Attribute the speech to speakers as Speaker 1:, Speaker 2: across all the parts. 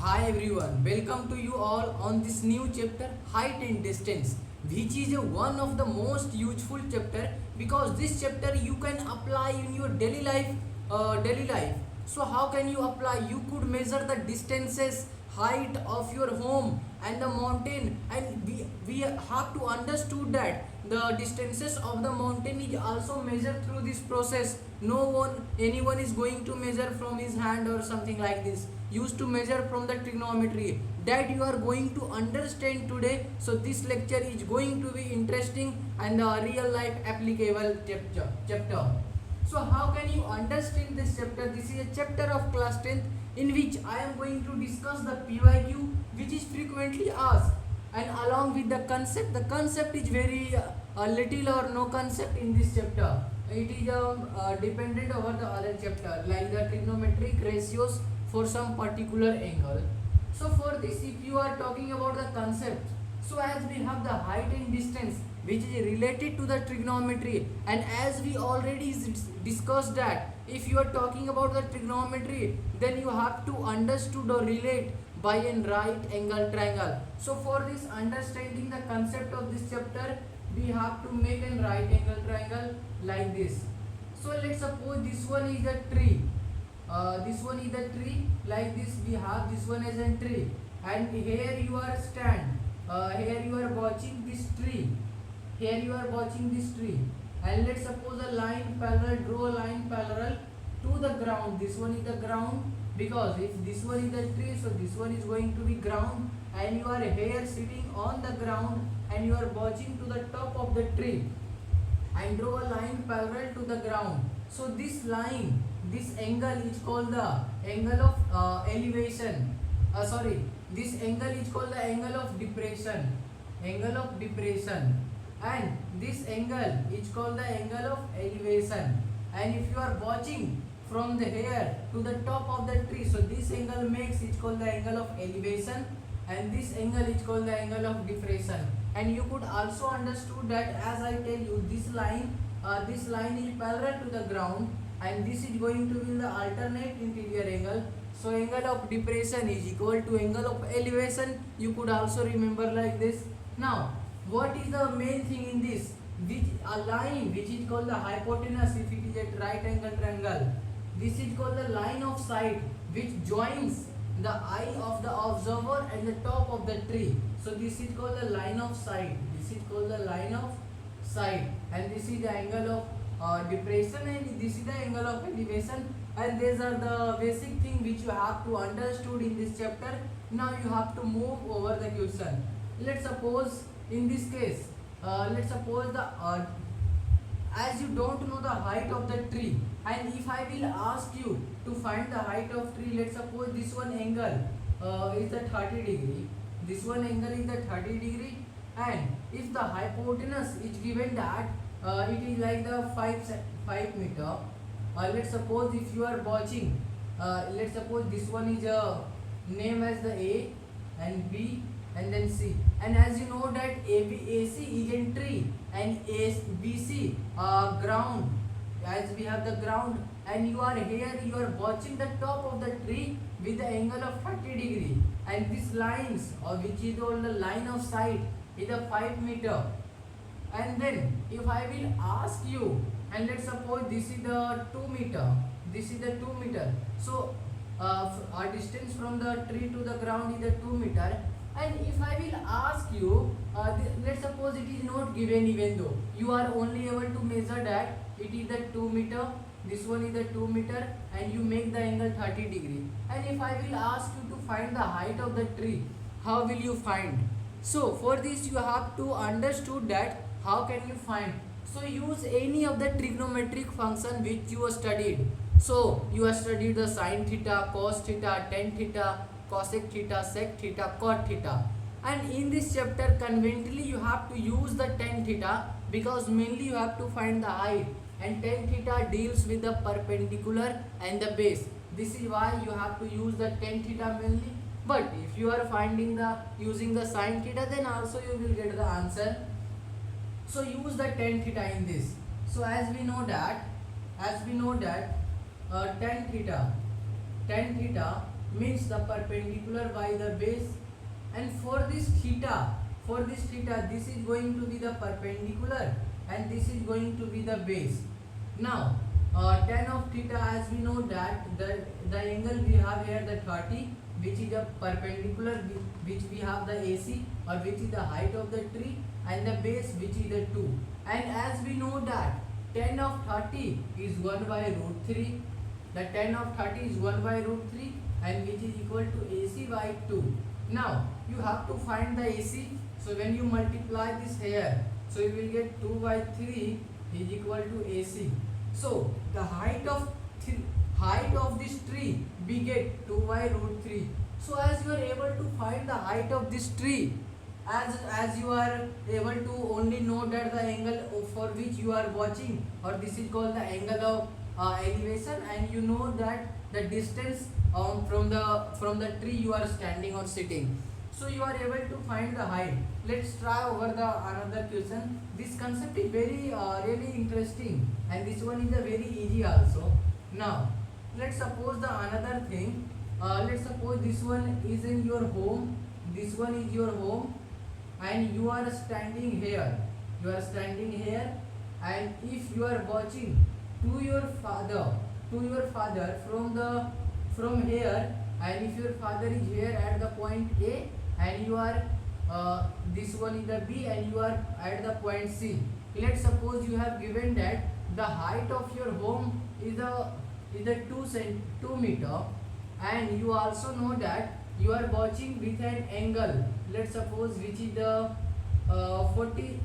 Speaker 1: Hi everyone, welcome to you all on this new chapter height and distance, which is one of the most useful chapter because this chapter you can apply in your daily life. So how can you apply? You could measure the distances, height of your home and the mountain, and we have to understood that the distances of the mountain is also measured through this process. No one anyone is going to measure from his hand or something like this, used to measure from the trigonometry that you are going to understand today. So this lecture is going to be interesting and a real life applicable chapter. So how can you understand this chapter? This is a chapter of class 10th in which I am going to discuss the PYQ, which is frequently asked, and along with the concept is very little or no concept in this chapter. It is dependent over the other chapter like the trigonometric ratios for some particular angle. So for this, if you are talking about the concept, so as we have the height and distance which is related to the trigonometry, and as we already discussed that if you are talking about the trigonometry, then you have to understood or relate by a right angle triangle. So for this understanding the concept of this chapter, we have to make a right angle triangle like this. So let's suppose this one is a tree. This one is a tree like this. We have this one as a tree, and here you are stand. Here you are watching this tree. Here you are watching this tree, and let's suppose a line parallel. Draw a line parallel to the ground. This one is the ground because if this one is the tree, so this one is going to be ground, and you are here sitting on the ground and you are watching to the top of the tree and draw a line parallel to the ground. So this line, this angle is called the angle of elevation. This angle is called the angle of depression. Angle of depression, and this angle is called the angle of elevation. And if you are watching from the here to the top of the tree, so this angle makes it called the angle of elevation, and this angle is called the angle of depression. And you could also understood that as I tell you, this line is parallel to the ground, and this is going to be the alternate interior angle. So angle of depression is equal to angle of elevation. You could also remember like this. Now what is the main thing in this? Which a line which is called the hypotenuse, if it is a right angle triangle, this is called the line of sight which joins the eye of the observer and the top of the tree. So this is called the line of sight. This is called the line of sight, and this is the angle of depression, and this is the angle of elevation. And these are the basic thing which you have to understood in this chapter. Now you have to move over the question. Let's suppose in this case, let's suppose the as you don't know the height of the tree, and if I will ask you to find the height of tree, let's suppose this one angle is the 30 degree, this one angle is the 30 degree, and if the hypotenuse is given that it is like the 5 meter, let's suppose if you are watching, let's suppose this one is name as the A and B and then C, and as you know that AC is in tree and BC ground, as we have the ground, and you are here, you are watching the top of the tree with the angle of 30 degree, and these lines which is called the line of sight is a 5 meter. And then if I will ask you, and let's suppose this is the 2 meter, this is the 2 meter, so our distance from the tree to the ground is the 2 meter. And if I will ask you, let's suppose it is not given, even though you are only able to measure that it is the 2 meter, this one is the 2 meter, and you make the angle 30 degree. And if I will ask you to find the height of the tree, how will you find? So for this you have to understood that how can you find. So use any of the trigonometric function which you have studied. So you have studied the sine theta, cos theta, tan theta, cosec theta, sec theta, cot theta, and in this chapter conveniently you have to use the tan theta because mainly you have to find the height, and tan theta deals with the perpendicular and the base. This is why you have to use the tan theta mainly. But if you are finding the using the sine theta, then also you will get the answer. So use the tan theta in this. So as we know that tan theta means the perpendicular by the base, and for this theta, this is going to be the perpendicular and this is going to be the base. Now tan of theta, as we know that the angle we have here, the 30, which is a perpendicular, which we have the AC, or which is the height of the tree, and the base, which is the 2. And as we know that tan of 30 is 1 by root 3, the tan of 30 is 1 by root 3, and which is equal to AC by 2. Now you have to find the AC. So when you multiply this here, so you will get 2 by 3 is equal to AC. So the height of this tree, we get 2 by root 3. So as you are able to find the height of this tree, as you are able to only know that the angle for which you are watching, or this is called the angle of elevation, and you know that the distance from the tree you are standing or sitting. So you are able to find the height. Let's try over the another question. This concept is very really interesting, and this one is a very easy also. Now let's suppose the another thing. Let's suppose this one is in your home. This one is your home, and you are standing here. And if you are watching to your father from here, and if your father is here at the point A, and you are this one is the B, and you are at the point C. Let's suppose you have given that the height of your home is the 2 meter, and you also know that you are watching with an angle, let's suppose, which is the 40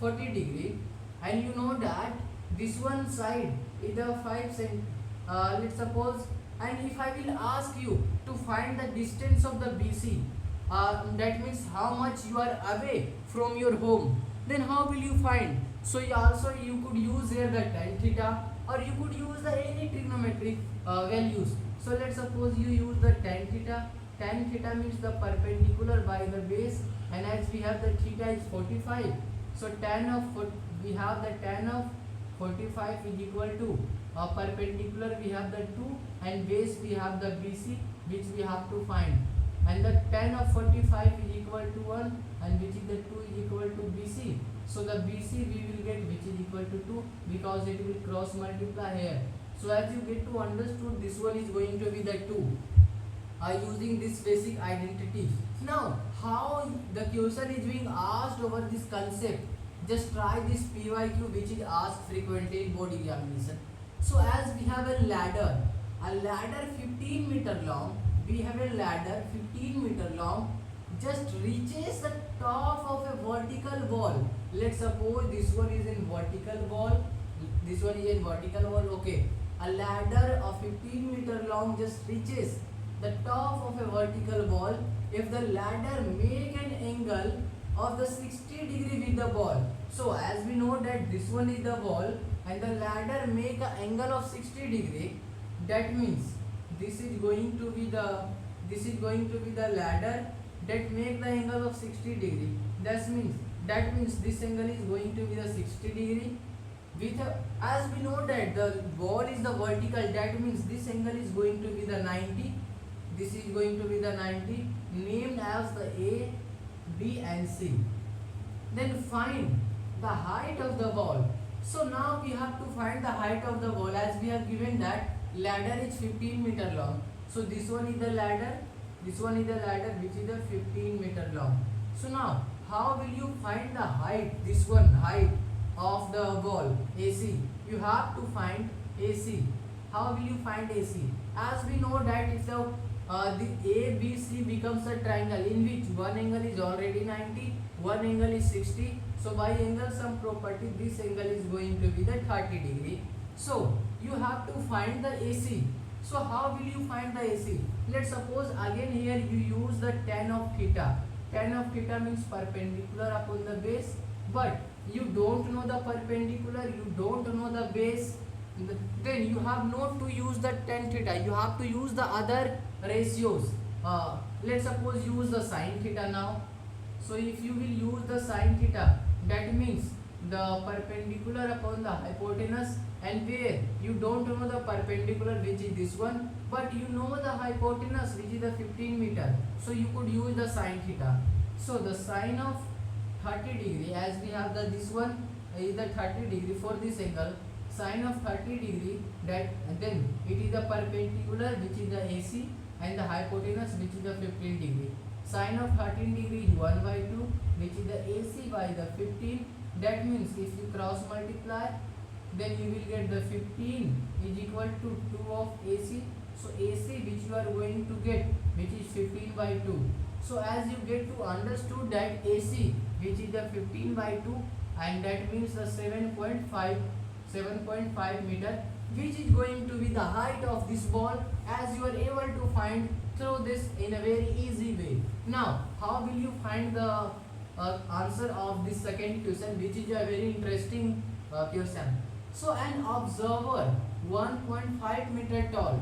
Speaker 1: degree, and you know that this one side is the 5 cent. Let's suppose, and if I will ask you to find the distance of the BC, that means how much you are away from your home, then how will you find? So you could use here the tan theta, or you could use the any trigonometric values. So let's suppose you use the tan theta. Tan theta means the perpendicular by the base, and as we have the theta is 45, so we have the tan of 45 is equal to perpendicular we have the 2, and base we have the BC, which we have to find, and the tan of 45 is equal to 1, and which is the 2 is equal to BC. So the BC we will get, which is equal to 2, because it will cross multiply here. So as you get to understood, this one is going to be the 2, using this basic identity. Now how the question is being asked over this concept, just try this PYQ, which is asked frequently in board examination. So as we have a ladder 15 meter long, just reaches the top of a vertical wall. Let's suppose this one is in vertical wall, okay. A ladder of 15 meter long just reaches the top of a vertical wall if the ladder make an angle of the 60 degree with the wall. So as we know that this one is the wall, and the ladder make an angle of 60 degree, that means this is going to be the ladder that make the angle of 60 degree. That means this angle is going to be the 60 degree. As we know that the wall is the vertical, that means this angle is going to be the 90. This is going to be the 90, named as the A, B and C. Then find the height of the wall. So now we have to find the height of the wall, as we have given that ladder is 15 meter long. So this one is the ladder, which is the 15 meter long. So now how will you find the height, height of the wall, AC? You have to find AC. How will you find AC? As we know that if the ABC becomes a triangle in which one angle is already 90, one angle is 60. So by angle sum property, this angle is going to be the 30 degree. So you have to find the AC. So how will you find the AC? Let's suppose again here you use the tan of theta. Tan of theta means perpendicular upon the base, but you don't know the perpendicular, you don't know the base, then you have not to use the tan theta, you have to use the other ratios. Let's suppose use the sin theta now. So if you will use the sin theta, that means the perpendicular upon the hypotenuse, and where you don't know the perpendicular, which is this one, but you know the hypotenuse, which the 15 meter, so you could use the sine theta. So the sine of 30 degree, as we have the this one is the 30 degree for this angle, sine of 30 degree, that then it is the perpendicular which is the AC and the hypotenuse which is the 15 degree. Sine of 13 degree is 1 by 2 which is the AC by the 15. That means if you cross multiply, then you will get the 15 is equal to 2 of AC. So AC which you are going to get, which is 15 by 2. So as you get to understood that AC which is the 15 by 2, and that means the 7.5 meter, which is going to be the height of this ball, as you are able to find through this in a very easy way. Now how will you find the answer of this second question, which is a very interesting question. So an observer 1.5 meter tall.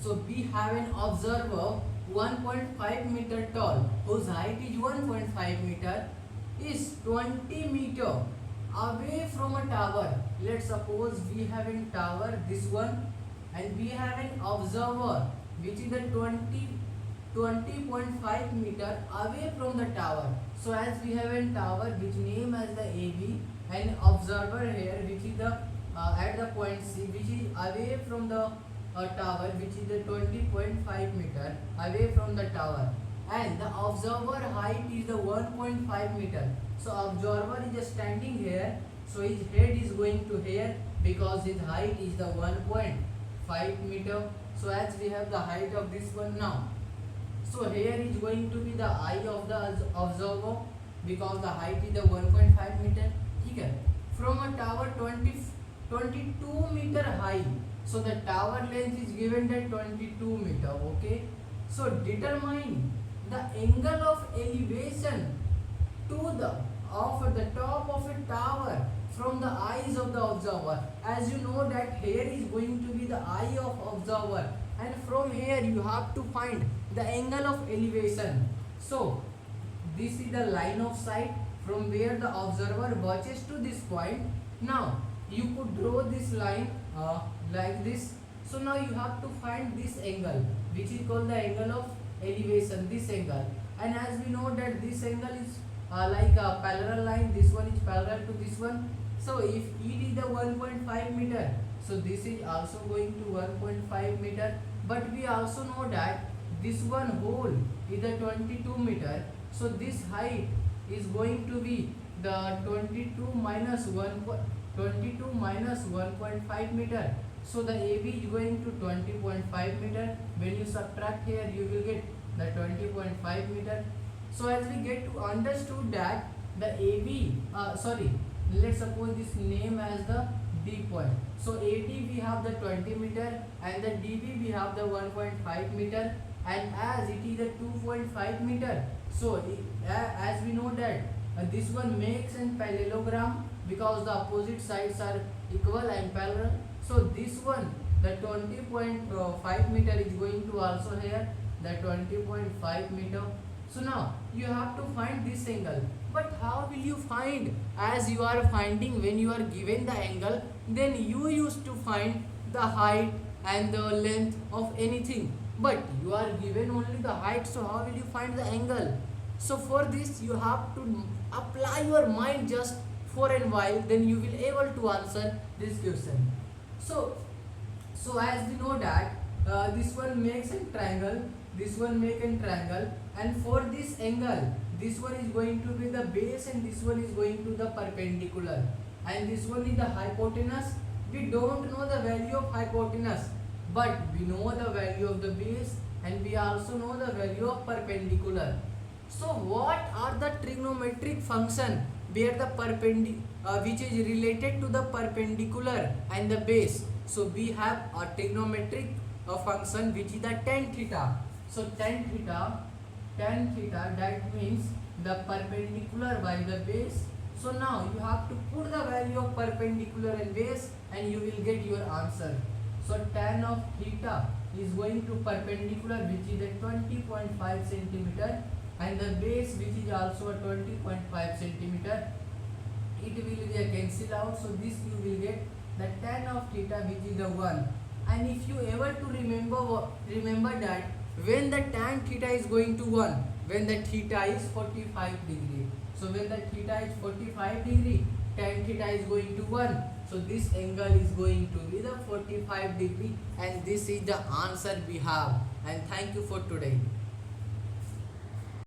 Speaker 1: So we have an observer 1.5 meter tall whose height is 1.5 meter is 20 meter away from a tower. Let's suppose we have a tower, this one, and we have an observer which is the 20.5 meter away from the tower. So as we have a tower which name as the AB, and observer here which is the at the point C, which is away from the tower, which is the 20.5 meter away from the tower, and the observer height is the 1.5 meter. So observer is just standing here, so his head is going to here because his height is the 1.5 meter. So as we have the height of this one now, so here is going to be the eye of the observer because the height is the 1.5 meter. Okay. From a tower 22 meter high, so the tower length is given that 22 meter. Okay, so determine the angle of elevation to the of the top of a tower from the eyes of the observer. As you know that here is going to be the eye of observer, and from here you have to find the angle of elevation. So this is the line of sight from where the observer watches to this point. Now you could draw this line like this. So now you have to find this angle which is called the angle of elevation, this angle. And as we know that this angle is like a parallel line, this one is parallel to this one. So if it is the 1.5 meter, so this is also going to 1.5 meter. But we also know that this one whole is the 22 meter. So this height is going to be the 22 minus 1.5 meter. So the AB is going to 20.5 meter. When you subtract here, you will get the 20.5 meter. So as we get to understood that the AB, let's suppose this name as the D point. So AD we have the 20 meter and the DB we have the 1.5 meter, and as it is a 2.5 meter, so as we know that this one makes a parallelogram because the opposite sides are equal and parallel. So this one, the 20.5 meter is going to also here the 20.5 meter. So now you have to find this angle. But how will you find? As you are finding when you are given the angle, then you used to find the height and the length of anything. But you are given only the height, so how will you find the angle? So for this you have to apply your mind just for a while, then you will able to answer this question. So as we know that this one makes a triangle, this one make a triangle, and for this angle, this one is going to be the base and this one is going to the perpendicular, and this one is the hypotenuse. We don't know the value of hypotenuse, but we know the value of the base and we also know the value of perpendicular. So what are the trigonometric function where the which is related to the perpendicular and the base? So we have a trigonometric function which is the tan theta. So tan theta, that means the perpendicular by the base. So now you have to put the value of perpendicular and base and you will get your answer. So tan of theta is going to perpendicular, which is a 20.5 centimeter, and the base which is also a 20.5 centimeter. It will be a cancel out, so this you will get the tan of theta which is the 1. And if you ever to remember that when the tan theta is going to 1, when the theta is 45 degree. So when the theta is 45 degree, tan theta is going to 1. So this angle is going to be the 45 degree, and this is the answer we have. And thank you for today.